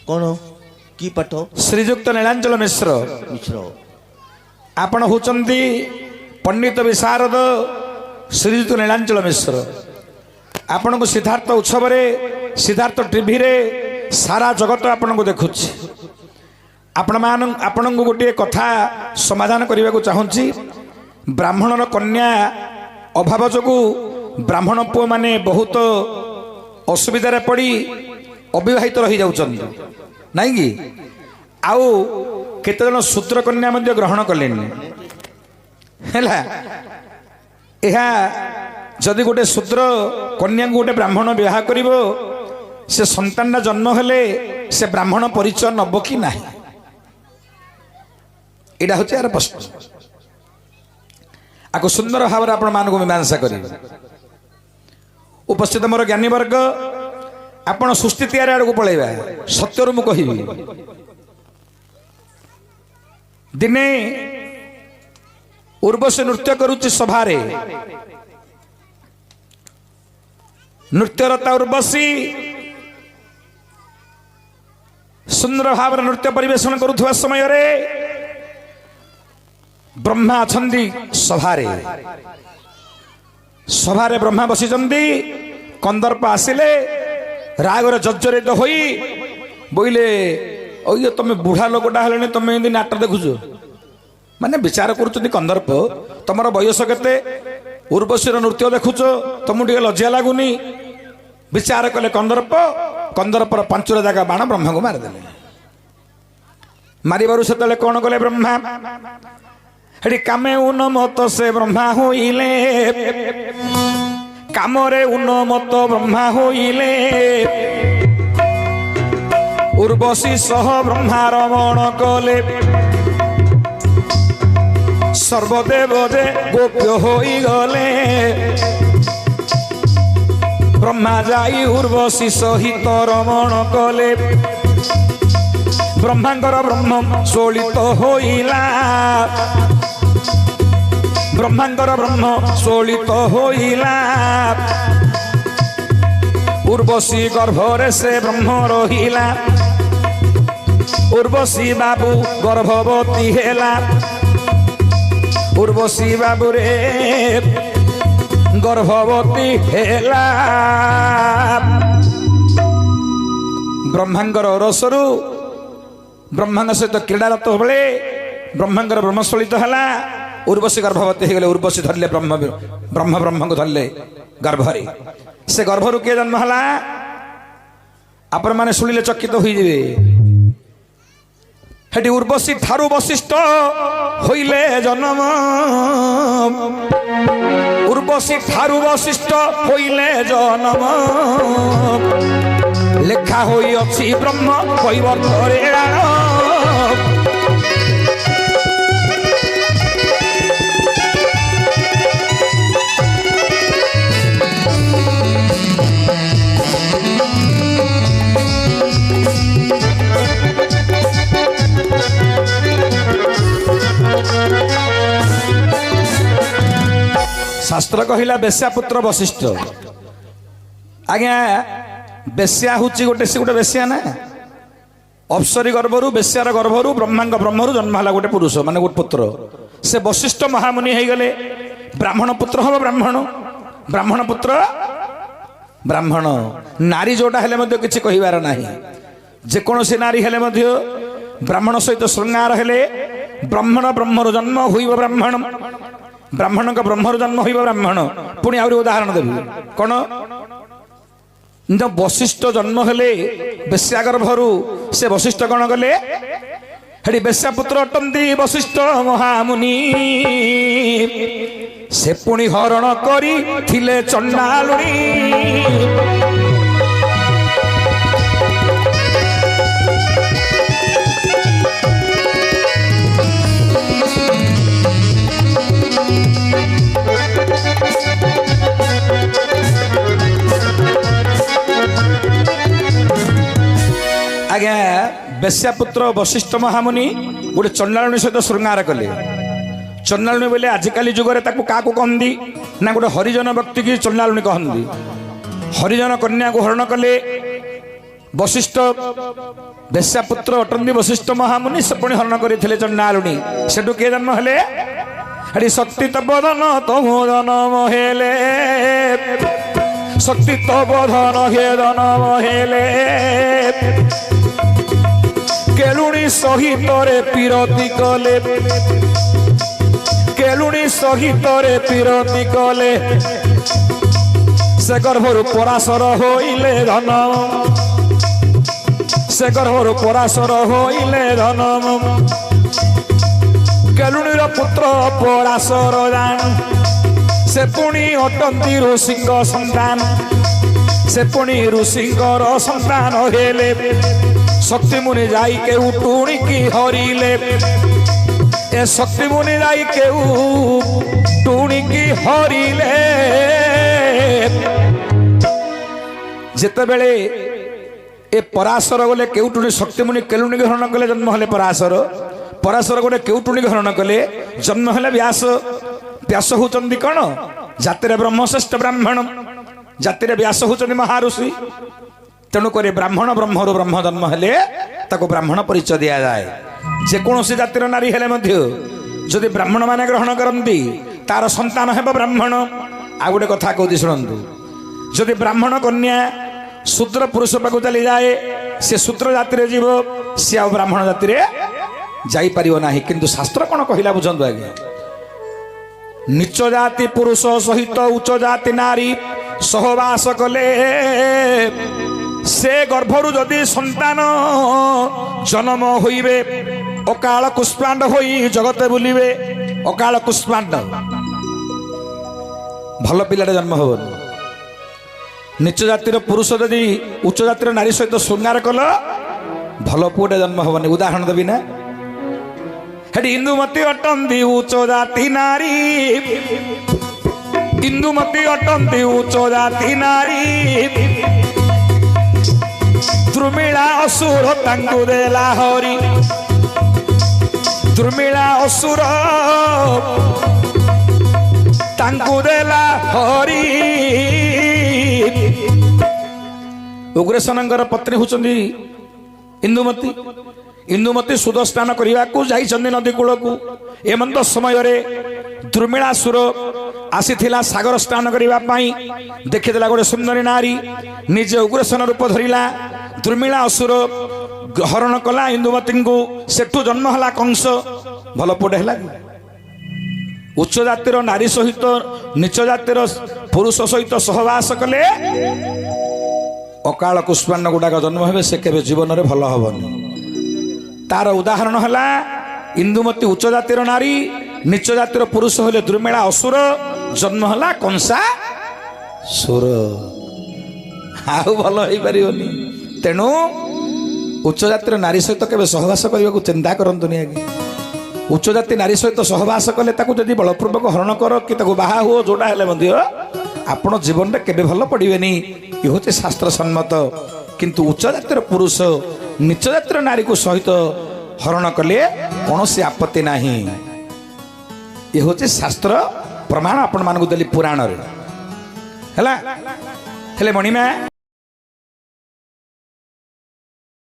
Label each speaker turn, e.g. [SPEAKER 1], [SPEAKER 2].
[SPEAKER 1] कौन की पाठ
[SPEAKER 2] श्रीजुक्त नीलांचल मिश्र
[SPEAKER 1] मिश्र
[SPEAKER 2] आपण होचंती पंडित विशारद श्रीजुक्त नीलांचल मिश्र आपण को सिद्धार्थ उत्सव रे सिद्धार्थ टीवी रे सारा जगत आपण को देखुछि आपण को गोटे कथा समाधान करने को चाहूँगी ब्राह्मणर कन्या अभाव जोगु ब्राह्मण पुओ माने बहुत असुविधार पड़ी अविवाहित रही जाउछन नहीं कि आउ केते जन शूद्र कन्या मध्य ग्रहण कलेनी हैला एहा जदि गोटे शूद्र कन्या को गोटे ब्राह्मण विवाह करिवो से संतान जन्म हेले से ब्राह्मण परिचय नब कि नाही एटा होचे यार प्रश्न आको सुंदर भाव आपण मान को मीमांसा करी उपस्थित मोर ज्ञानी वर्ग आपण सृष्टि तैयारी आड़ को पलैबा सत्य मु कहिबी दिने उर्वशी नृत्य करुच्ची सभारे नृत्यरता उर्वशी सुंदर भाव नृत्य परिवेशन करुवा समय रे ब्रह्मा अछंदी सभारे सभारे ब्रह्मा बसिचंदी कंदर्प आसिले रागर जर्जरित होई बोइले ओय तमे बुढ़ा लोकटा हेले तमे एंदी नाटक देखुछ माने विचार करूचंदी कंदर्प तमरो बयस केते उर्वशीर नृत्य देखुछ तुम टिके लज्जा लागुनी विचार कले कंदर्पर पांचुरा जगह बाण ब्रह्मा को मारिदेले मारिबारु सेतले कोन कले ब्रह्मा हेडी कामे उन्नमत से ब्रह्मा होइले कामरे उन्नमत ब्रह्मा होइले उर्वशी सह ब्रह्मा रमण कले सर्वदेव जे गोप्य होई गले ब्रह्मा जाई उर्वशी सहित रमण कले ब्रह्मांगर ब्रह्म शोलित होइला ब्रह्मांगर ब्रह्म शोलित होइला उर्वशी गर्भरे से ब्रह्म रहिला उर्वशी बाबू गर्भवती हेला उर्वशी बाबू रे गर्भवती हेला ब्रह्मांगर रसरु ब्रह्मांग सहित क्रीड़ारत बेले ब्रह्मांगर ब्रह्मशोलित है उर्वशी गर्भवती हो गले उर्वशी धरले ब्रह्म को धरले गर्भरे से गर्भरु किए जन्म है आपण मैंने शुणिले चकित हो हेटी उर्वशी ठारू वशिष्ठ होइले जन्म उर्वशी ठारू वशिष्ठ होइले जन्म लेखा होई अछि ब्रह्म कैवर्तरे शास्त्र कहिला बेश्यापुत्र वशिष्ठ आज्ञा बेश्या हूँ गोटे से गोटे बेश्या ना अप्सरी गर्भरु बेश्यार गर्भरु ब्रह्मांग ब्रह्मरु जन्म है गोटे पुरुष माने गोटे पुत्र से वशिष्ठ महामुनि हो गले ब्राह्मण पुत्र हम ब्राह्मण ब्राह्मण पुत्र ब्राह्मण नारी जोटा हेले मध्य किछि कहिबार नाही जेकोसी नारी हेले मध्य ब्राह्मण सहित श्रृंगार हेले ब्राह्मण ब्रह्मर जन्म होइब ब्राह्मण ब्राह्मण का ब्रह्मर जन्म होइब ब्राह्मण पुणी आउरी उदाहरण देबी कोन वशिष्ठ जन्म हेले बेश्या गर्भरु से वशिष्ठ कौन गले हेडी बेश्या पुत्र अटंती वशिष्ठ महामुनि से पुणी हरण करी थिले चंडालुनी आज्ञा बेश्यापुत्र वशिष्ठ महामुनि गोटे चंडालुनी सहित श्रृंगार कले चंडालुनी बोले आजिकाली जुगरे ताकू क्या कहती ना गोटे हरिजन व्यक्ति की चंडालुनी कहती हरिजन कन्या को हरण कले वशिष्ठ बेश्यापुत्र अटंती वशिष्ठ महामुनि से पुणी हरण करते चंडालुणी सेठू किए जन्म हेले हरि शक्ति तबोधन तमो जन्म हेले शक्ति तबोधन हे जन्म हेले केलुणी सहित रे पीरती कले केलुणी सहित रे पीरती कले से गर्भर पराशर होइले धन से गर्भर पराशर होइले धन केलुणीर पुत्र पराशर जान से पुणी अटंती ऋषिंग संतान से पुणी ऋषिंगर संतान हेले शक्ति मुनि जाई के टुणी की हरिले ए शक्ति मुनि जाई के टुणी की हरिले जिते बेले ए पराशर गले केउटुणी शक्ति मुनि केलुणी हरण कले जन्म हेले पराशर पराशर गोटे केउटुणी हरण कले जन्म हेले व्यास व्यास होचंदी कौन जातिर ब्रह्मश्रेष्ठ ब्राह्मण जातिर व्यास होचंदी महाऋषि तेणुक ब्राह्मण ब्रह्मरु ब्रह्म जन्म हेले ताको ब्राह्मण परिचय दिया जाए जेकोसी जातिर नारी हेले मध्य जदि ब्राह्मण माने ग्रहण करती तार संतान हेब ब्राह्मण आ गोटे कथा कहती शुणु जदि ब्राह्मण कन्या शूद्र पुरुष पाक चली जाए से शूद्र जाति जीव सी आ ब्राह्मण जाति जाई परियो नाही किंतु शास्त्र कौन कहला बुझंतु आगे नीच जाति पुरुष सहित उच्च जाति नारी सहवास कले से गर्भरु जदि संतान जन्म होइबे अकाल कुष्मांड होई जगते बुलिबे अकाल कुष्मांड भल पिलाटे जन्म होबन नीच जातिर पुरुष जदि उच्च जातिर नारी सहित श्रृंगार कल भल पुटे जन्म होबनी उदाहरण देवी ना हेडी इंदुमती अटंती उच्च जाति नारी इंदुमती अटंती उच्च जाति नारी द्रुमिला असुर तांकु देला हरि द्रुमिला असुर तांकु देला हरि उग्रसेनंकर पत्नी होचंदी इंदुमती इंदुमती सुद स्नान करने को जाइछंदी नदी कूल को एमंत समय रे द्रुमिलासुर आसीथिला सागर स्नान करने देखिदेला गोटे सुंदरी नारी निजे उग्रसेन रूप धरिला द्रुमिला असुर हरण कला इंदुमती को सेठू जन्म हला कंस भल पुटे हला उच्च जातिर नारी सहित नीच जातिर पुरुष सहित सहवास कले अकाल कुष्मांड गुड़ाक जन्म हे से केबे जीवन में भल हबनी तार उदाहरण हला इंदुमती उच्च जातिर नारी नीच जातिर पुरुष हेले द्रुमिला असुर जन्म हला कंसा सुर आउ भल हो पारिबनी तेणु उच्च जातिर नारी सहित केबे सहवास करने को चिंता करंतुनी आगे उच्च जाति नारी सहित सहवास कले ताकू जदि बलपूर्वक हरण कर कि ताकू बाहा हुओ जोड़ा हेले मध्य आपण जीवन में केबे भल पड़िबेनी ये होचे शास्त्र सम्मत किंतु उच्च जातिर पुरुष नीच जातिर नारी को सहित हरण कले कौनसी आपत्ति नाही ये होचे शास्त्र प्रमाण आपण मानकु देली पुराण रे हला हेले मणिमा